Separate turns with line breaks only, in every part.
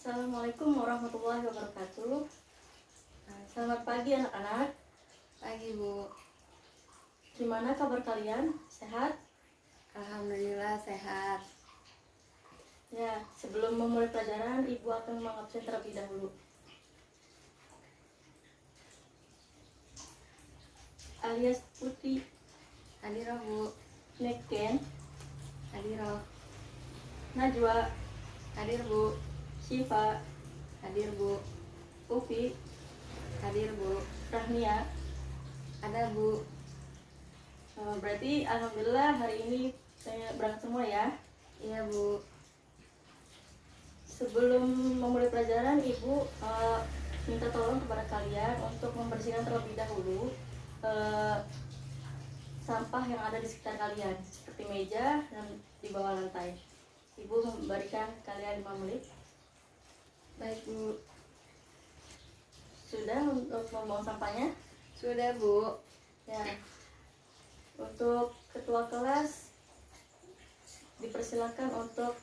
Assalamualaikum warahmatullahi wabarakatuh. Selamat pagi anak-anak.
Pagi Bu.
Gimana kabar kalian? Sehat?
Alhamdulillah sehat.
Ya, sebelum memulai pelajaran, Ibu akan mengabsen terlebih dahulu. Alias Putri,
Hadir Bu.
Neken,
Hadir.
Najwa,
Hadir Bu.
Syifa,
Hadir Bu.
Ufi,
Hadir Bu.
Rahnia.
Ada Bu.
Berarti alhamdulillah hari ini saya berangkat semua ya.
Iya Bu.
Sebelum memulai pelajaran, Ibu minta tolong kepada kalian untuk membersihkan terlebih dahulu sampah yang ada di sekitar kalian, seperti meja dan di bawah lantai. Ibu memberikan kalian 5 menit.
Baik Bu.
Sudah untuk membuang sampahnya?
Sudah Bu.
Ya. Untuk ketua kelas dipersilakan untuk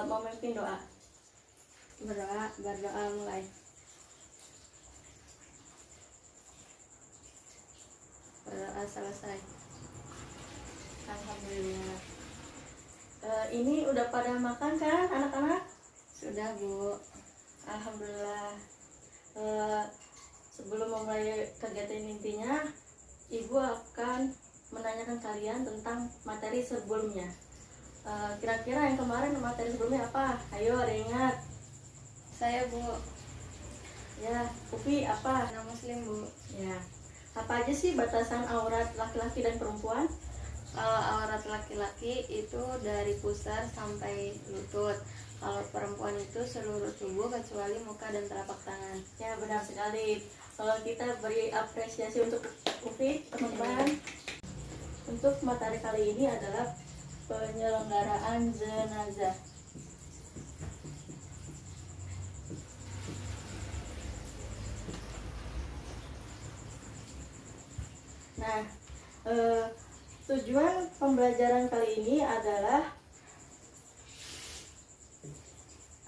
memimpin doa.
Berdoa mulai. Berdoa selesai.
Alhamdulillah. Ini udah pada makan kan anak-anak?
Sudah Bu.
Alhamdulillah. Sebelum memulai kegiatan intinya, Ibu akan menanyakan kalian tentang materi sebelumnya. Kira-kira yang kemarin materi sebelumnya apa? Ayo, ada yang ingat?
Saya Bu.
Ya, Upi apa?
Anak Muslim Bu.
Ya. Apa aja sih batasan aurat laki-laki dan perempuan?
Kalau aurat laki-laki itu dari pusar sampai lutut. Kalau perempuan itu seluruh tubuh kecuali muka dan telapak tangan.
Ya, benar sekali. Kalau kita beri apresiasi untuk Upi, teman-teman. Untuk materi kali ini adalah penyelenggaraan jenazah. Nah, tujuan pembelajaran kali ini adalah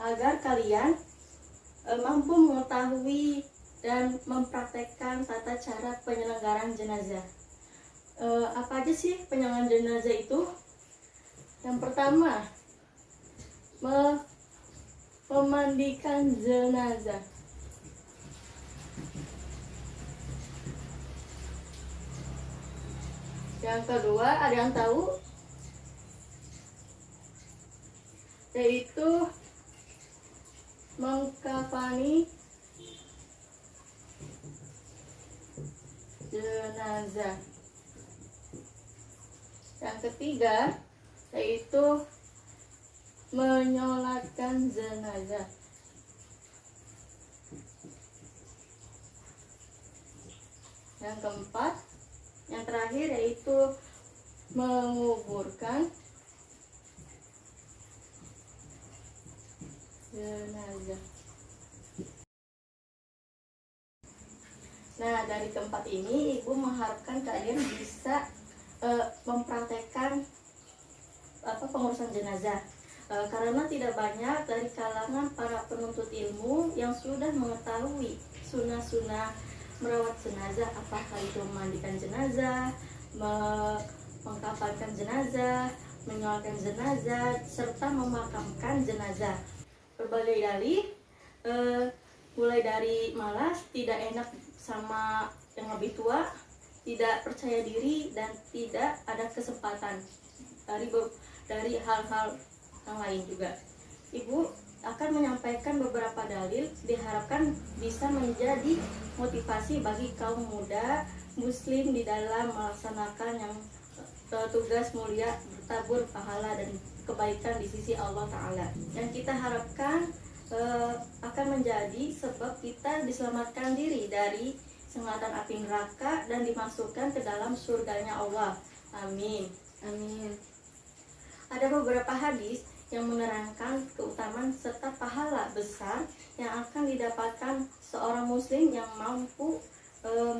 agar kalian mampu mengetahui dan mempraktekkan tata cara penyelenggaraan jenazah. Apa aja sih penyelenggaraan jenazah itu? Yang pertama, memandikan jenazah. Yang kedua, ada yang tahu? Yaitu mengkafani jenazah. Yang ketiga, yaitu menyolatkan jenazah. Yang keempat, yang terakhir yaitu menguburkan jenazah. Nah, dari keempat ini Ibu mengharapkan kalian bisa mempraktekkan pengurusan jenazah. Karena tidak banyak dari kalangan para penuntut ilmu yang sudah mengetahui sunnah-sunnah merawat jenazah, apakah itu memandikan jenazah, mengkafankan jenazah, menyolatkan jenazah, serta memakamkan jenazah. Berbagai dalih, mulai dari malas, tidak enak sama yang lebih tua, tidak percaya diri, dan tidak ada kesempatan dari hal-hal yang lain juga. Ibu akan menyampaikan beberapa dalil, diharapkan bisa menjadi motivasi bagi kaum muda muslim di dalam melaksanakan yang tugas mulia bertabur pahala dan kebaikan di sisi Allah Ta'ala. Yang kita harapkan akan menjadi sebab kita diselamatkan diri dari sengatan api neraka dan dimasukkan ke dalam surganya Allah. Amin.
Amin.
Ada beberapa hadis yang menerangkan keutamaan serta pahala besar yang akan didapatkan seorang muslim yang mampu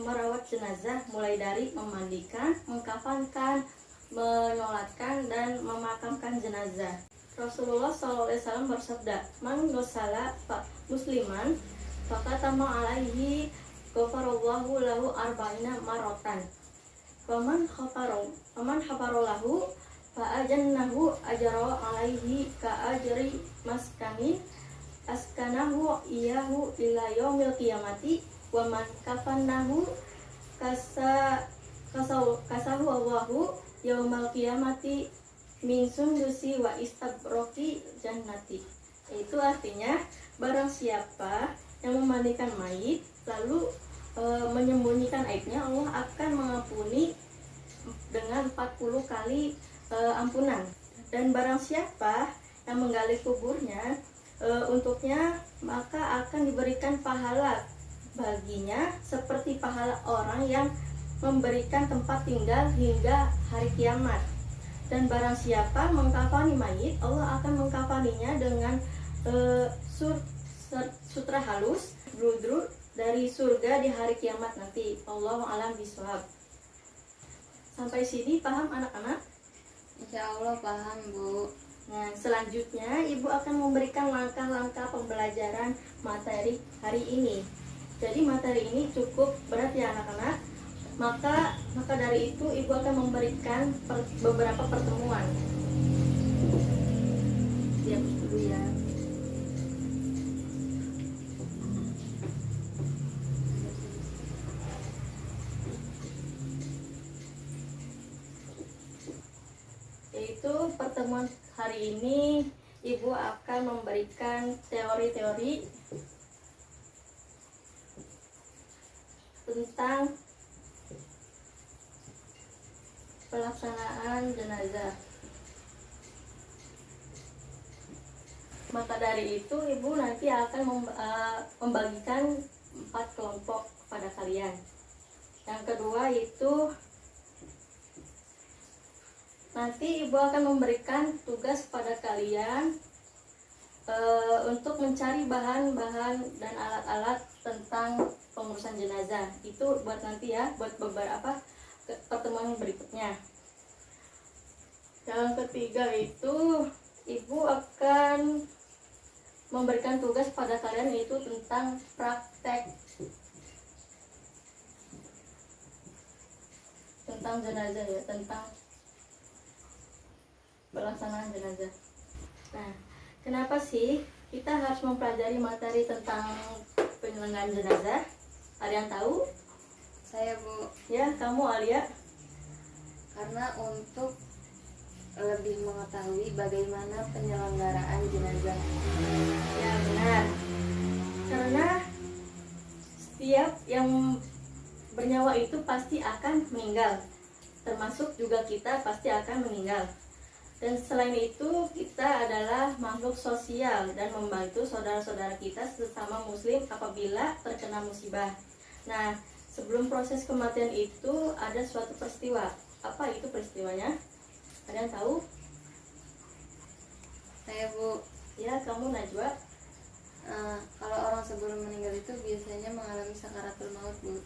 merawat jenazah, mulai dari memandikan, mengkafankan, menyolatkan, dan memakamkan jenazah. Rasulullah SAW bersabda, "Man ghassala musliman fakatama alaihi ghafarallahu lahu arba'ina marotan. Waman hafarolahu fa'ajannahu ajra alaihi ka ajri maskani askanahu iyahu ila yaumil qiyamati wa man kafannahu kasahu Allahu yaumal qiyamati min sundusi wa istabroki jannati." Itu artinya barang siapa yang memandikan mayit lalu menyembunyikan aibnya, Allah akan mengampuni dengan 40 kali ampunan. Dan barang siapa yang menggali kuburnya untuknya, maka akan diberikan pahala baginya seperti pahala orang yang memberikan tempat tinggal hingga hari kiamat. Dan barang siapa mengkafani mayit, Allah akan mengkafaninya dengan sutra halus bludru dari surga di hari kiamat nanti. Allahu a'lam bishawab. Sampai sini paham anak-anak?
Insya Allah paham, Bu.
Nah, selanjutnya Ibu akan memberikan langkah-langkah pembelajaran materi hari ini. Jadi materi ini cukup berat ya anak-anak. Maka dari itu Ibu akan memberikan beberapa pertemuan. Siap dulu ya. Yaitu pertemuan hari ini Ibu akan memberikan teori-teori tentang pelaksanaan jenazah. Maka dari itu Ibu nanti akan membagikan 4 kelompok kepada kalian. Yang kedua itu nanti Ibu akan memberikan tugas pada kalian untuk mencari bahan-bahan dan alat-alat tentang pengurusan jenazah. Itu buat nanti ya, buat beberapa pertemuan berikutnya. Yang ketiga itu Ibu akan memberikan tugas pada kalian yaitu tentang praktek tentang jenazah ya, tentang pelaksanaan jenazah. Nah, kenapa sih kita harus mempelajari materi tentang penyelenggaraan jenazah? Ada yang tahu?
Saya, Bu.
Ya, kamu Alia?
Karena untuk lebih mengetahui bagaimana penyelenggaraan jenazah.
Ya, benar. Karena setiap yang bernyawa itu pasti akan meninggal. Termasuk juga kita pasti akan meninggal. Dan selain itu kita adalah makhluk sosial dan membantu saudara-saudara kita sesama muslim apabila terkena musibah. Nah, sebelum proses kematian itu ada suatu peristiwa. Apa itu peristiwanya? Ada yang tahu?
Saya, Bu.
Ya, kamu Najwa.
Kalau orang sebelum meninggal itu biasanya mengalami sakaratul maut, Bu.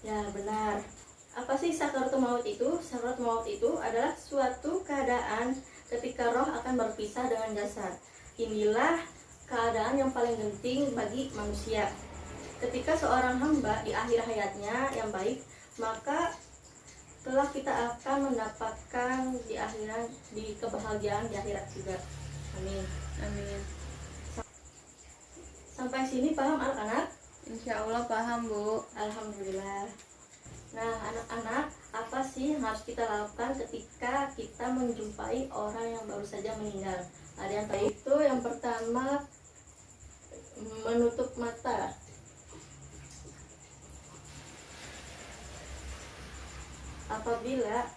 Ya, benar. Apa sih sakaratul maut itu? Sakaratul maut itu adalah suatu keadaan ketika roh akan berpisah dengan jasad. Inilah keadaan yang paling penting bagi manusia. Ketika seorang hamba di akhir hayatnya yang baik, maka kelak kita akan mendapatkan di kebahagiaan di akhirat juga. Amin.
Amin.
Sampai sini paham anak-anak?
Insya Allah paham, Bu.
Alhamdulillah. Nah, anak-anak, apa sih yang harus kita lakukan ketika kita menjumpai orang yang baru saja meninggal? Ada yang tahu? Itu yang pertama, menutup mata. Apabila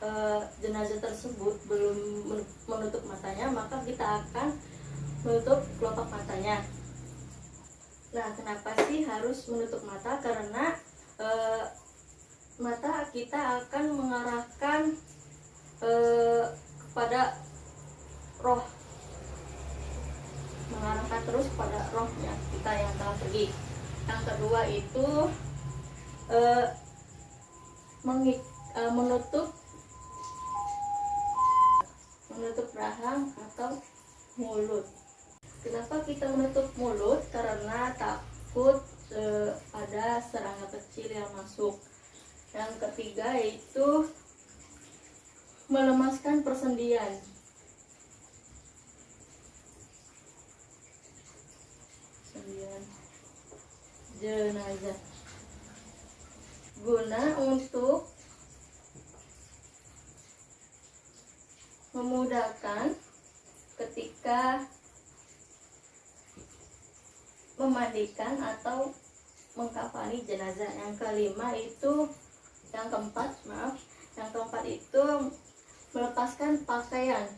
jenazah tersebut belum menutup matanya, maka kita akan menutup kelopak matanya. Nah, kenapa sih harus menutup mata? Karena mata kita akan mengarahkan kepada roh, mengarahkan terus pada rohnya kita yang telah pergi. Yang kedua itu menutup rahang atau mulut. Kenapa kita menutup mulut? Karena takut ada serangga kecil yang masuk. Yang ketiga yaitu melemaskan persendian. Persendian jenazah. Guna untuk memudahkan ketika memandikan atau mengkafani jenazah. Yang kelima itu, yang keempat itu melepaskan pakaian.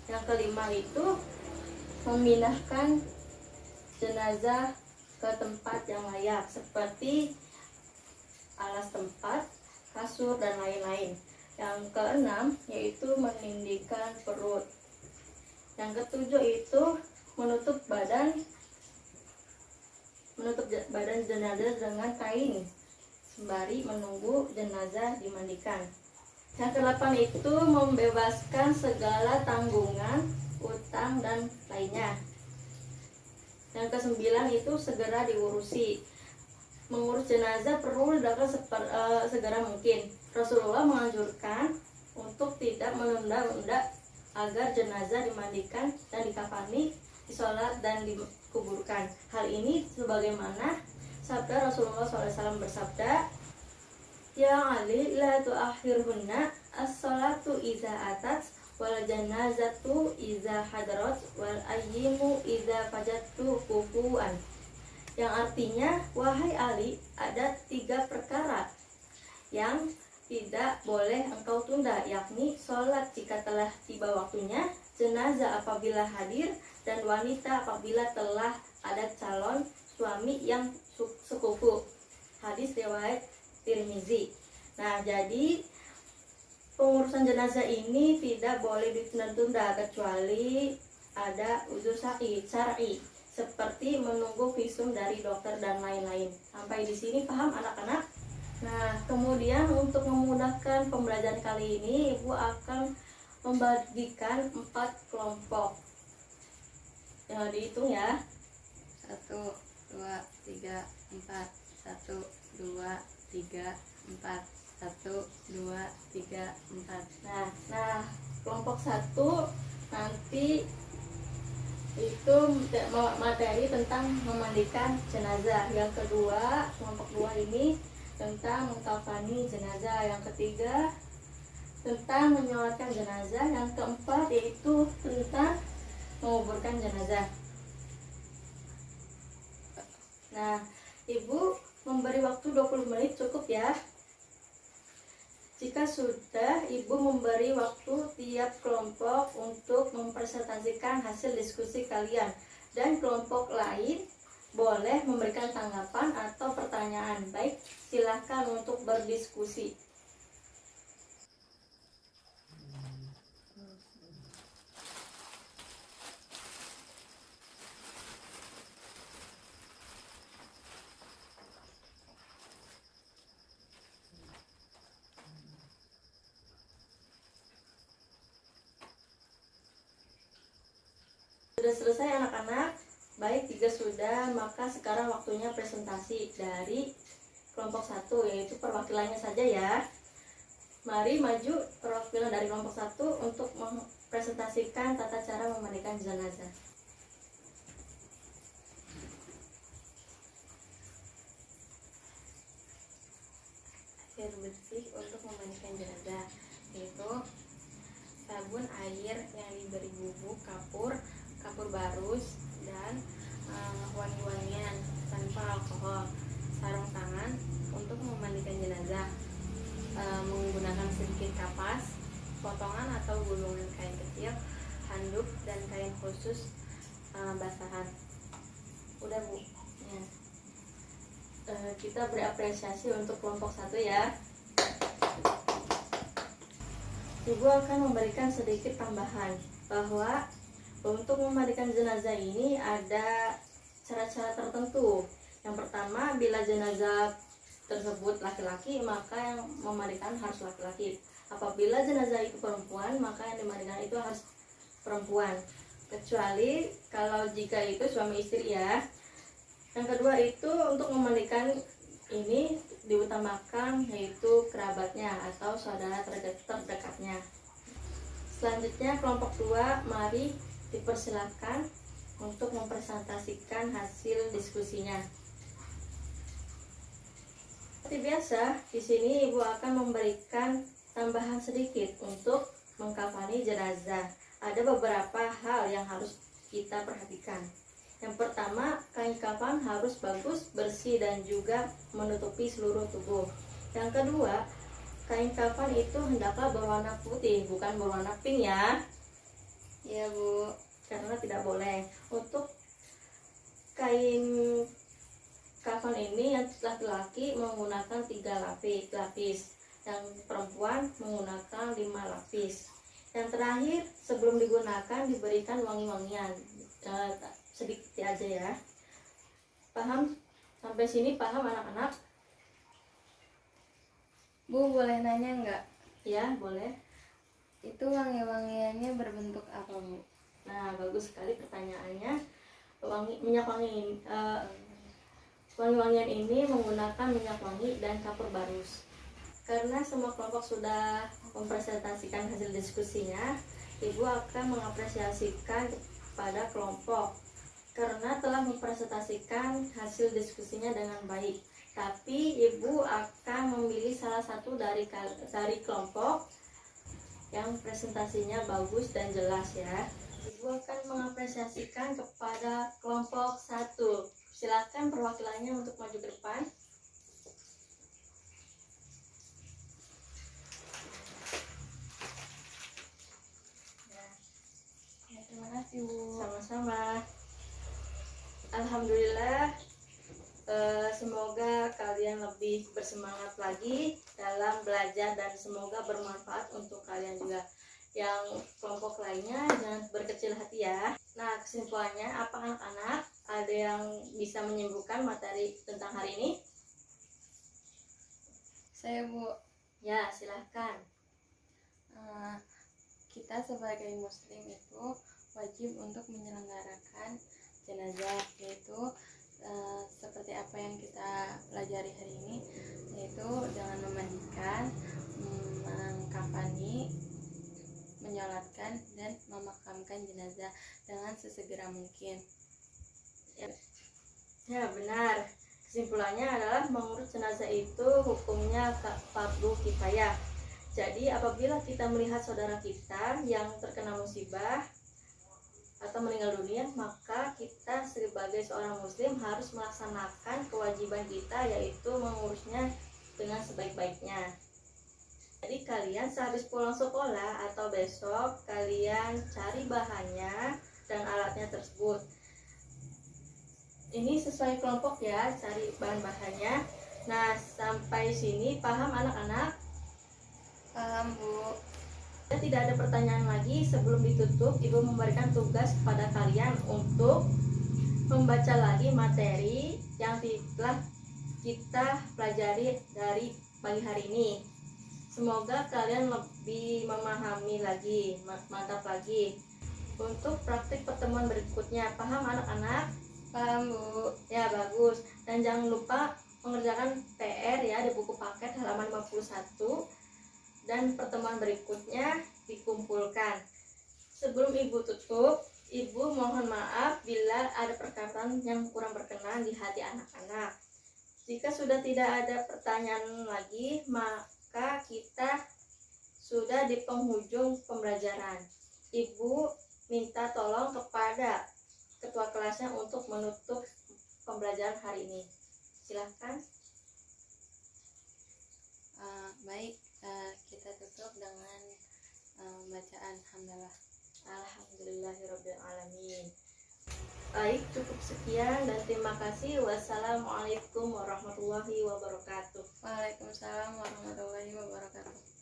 Yang kelima itu memindahkan jenazah ke tempat yang layak seperti alas tempat, kasur, dan lain-lain. Yang keenam yaitu meninggikan perut. Yang ketujuh itu menutup badan jenazah dengan kain sembari menunggu jenazah dimandikan. Yang kedelapan itu membebaskan segala tanggungan, utang, dan lainnya. Yang kesembilan itu segera diurusi. Mengurus jenazah perlu dilakukan segera mungkin. Rasulullah menganjurkan untuk tidak menunda-nunda agar jenazah dimandikan dan dikafani, disolat, dan dikuburkan. Hal ini sebagaimana sabda Rasulullah SAW bersabda, "Ya Ali, la tu'akhirhunna as-salatu iza atat wal janazatu iza hadarat wal ayyimu iza fajatu kufuan." Yang artinya, wahai Ali, ada 3 perkara yang tidak boleh engkau tunda, yakni sholat jika telah tiba waktunya, jenazah apabila hadir, dan wanita apabila telah ada calon suami yang sekufu. Hadis riwayat Tirmizi. Nah, jadi pengurusan jenazah ini tidak boleh ditunda-tunda kecuali ada uzur syar'i seperti menunggu visum dari dokter dan lain-lain. Sampai di sini paham anak-anak? Nah, kemudian untuk memudahkan pembelajaran kali ini, Ibu akan membagikan 4 kelompok. Ya, dihitung ya.
1, 2, 3, 4. 1, 2, 3, 4. 1, 2, 3, 4.
Nah, kelompok 1 nanti itu materi tentang memandikan jenazah. Yang kedua, kelompok 2 ini tentang mengkafani jenazah. Yang ketiga tentang menyolatkan jenazah. Yang keempat yaitu tentang menguburkan jenazah. Nah, Ibu memberi waktu 20 menit cukup ya. Jika sudah, Ibu memberi waktu tiap kelompok untuk mempresentasikan hasil diskusi kalian, dan kelompok lain boleh memberikan tanggapan atau pertanyaan. Baik, silahkan untuk berdiskusi. Sudah selesai anak-anak? Baik, jika sudah, maka sekarang waktunya presentasi dari kelompok 1, yaitu perwakilannya saja ya. Mari maju perwakilan dari kelompok 1 untuk mempresentasikan tata cara memandikan jenazah.
Air bersih untuk memandikan jenazah, yaitu sabun air yang diberi bubuk kapur barus, dan wangi-wangian tanpa alkohol, sarung tangan untuk memandikan jenazah, menggunakan sedikit kapas, potongan atau gulungan kain kecil, handuk, dan kain khusus basahan. Udah Bu?
Ya. Kita beri apresiasi untuk kelompok 1 ya. Ibu akan memberikan sedikit tambahan bahwa untuk memandikan jenazah ini ada cara-cara tertentu. Yang pertama, bila jenazah tersebut laki-laki, maka yang memandikan harus laki-laki. Apabila jenazah itu perempuan, maka yang dimandikan itu harus perempuan. Kecuali kalau jika itu suami istri ya. Yang kedua itu untuk memandikan ini diutamakan yaitu kerabatnya atau saudara terdekatnya. Selanjutnya kelompok 2, mari dipersilakan untuk mempresentasikan hasil diskusinya. Seperti biasa, di sini ibu akan memberikan tambahan sedikit untuk mengkafani jenazah. Ada beberapa hal yang harus kita perhatikan. Yang pertama, kain kafan harus bagus, bersih, dan juga menutupi seluruh tubuh. Yang kedua, kain kafan itu hendaklah berwarna putih, bukan berwarna pink ya.
Iya Bu.
Karena tidak boleh. Untuk kain kafan ini yang laki-laki menggunakan 3 lapis, yang perempuan menggunakan 5 lapis. Yang terakhir, sebelum digunakan diberikan wangi-wangian, sedikit aja ya. Paham? Sampai sini paham anak-anak?
Bu, boleh nanya nggak?
Ya, boleh.
Itu wangi-wangiannya berbentuk apa Bu?
Nah, bagus sekali pertanyaannya. Minyak wangi wangi-wangian ini menggunakan minyak wangi dan kapur barus. Karena semua kelompok sudah mempresentasikan hasil diskusinya, ibu akan mengapresiasikan pada kelompok karena telah mempresentasikan hasil diskusinya dengan baik. Tapi ibu akan memilih salah satu dari kelompok yang presentasinya bagus dan jelas ya. Ibu akan mengapresiasikan kepada kelompok 1. Silakan perwakilannya untuk maju ke depan.
Terima kasih Bu.
Sama-sama. Alhamdulillah, semoga kalian lebih bersemangat lagi dalam belajar dan semoga bermanfaat untuk kalian juga. Yang kelompok lainnya jangan berkecil hati ya. Nah, kesimpulannya apa anak-anak? Ada yang bisa menyimpulkan materi tentang hari ini?
Saya Bu.
Ya, silahkan.
Kita sebagai muslim itu wajib untuk menyelenggarakan jenazah, yaitu seperti apa yang kita pelajari hari ini, yaitu dengan memandikan, mengkafani, menyolatkan, dan memakamkan jenazah dengan sesegera mungkin.
Ya, benar. Kesimpulannya adalah mengurus jenazah itu hukumnya fardu kifayah. Jadi apabila kita melihat saudara kita yang terkena musibah atau meninggal dunia, maka kita sebagai seorang muslim harus melaksanakan kewajiban kita, yaitu mengurusnya dengan sebaik-baiknya. Jadi kalian sehabis pulang sekolah atau besok kalian cari bahannya dan alatnya tersebut. Ini sesuai kelompok ya, cari bahan-bahannya. Nah, sampai sini paham anak-anak?
Paham Bu.
Tidak ada pertanyaan lagi. Sebelum ditutup, Ibu memberikan tugas kepada kalian untuk membaca lagi materi yang telah kita pelajari dari pagi hari ini. Semoga kalian lebih memahami lagi, mantap lagi. Untuk praktik pertemuan berikutnya, paham anak-anak?
Paham Bu.
Ya, bagus. Dan jangan lupa mengerjakan PR ya di buku paket halaman 51. Dan pertemuan berikutnya dikumpulkan. Sebelum Ibu tutup, Ibu mohon maaf bila ada perkataan yang kurang berkenan di hati anak-anak. Jika sudah tidak ada pertanyaan lagi, maka kita sudah di penghujung pembelajaran. Ibu minta tolong kepada ketua kelasnya untuk menutup pembelajaran hari ini. Silahkan.
Baik, kita tutup dengan bacaan hamdalah.
Alhamdulillahirabbil alamin. Baik, cukup sekian dan terima kasih. Wassalamualaikum warahmatullahi wabarakatuh.
Waalaikumsalam warahmatullahi wabarakatuh.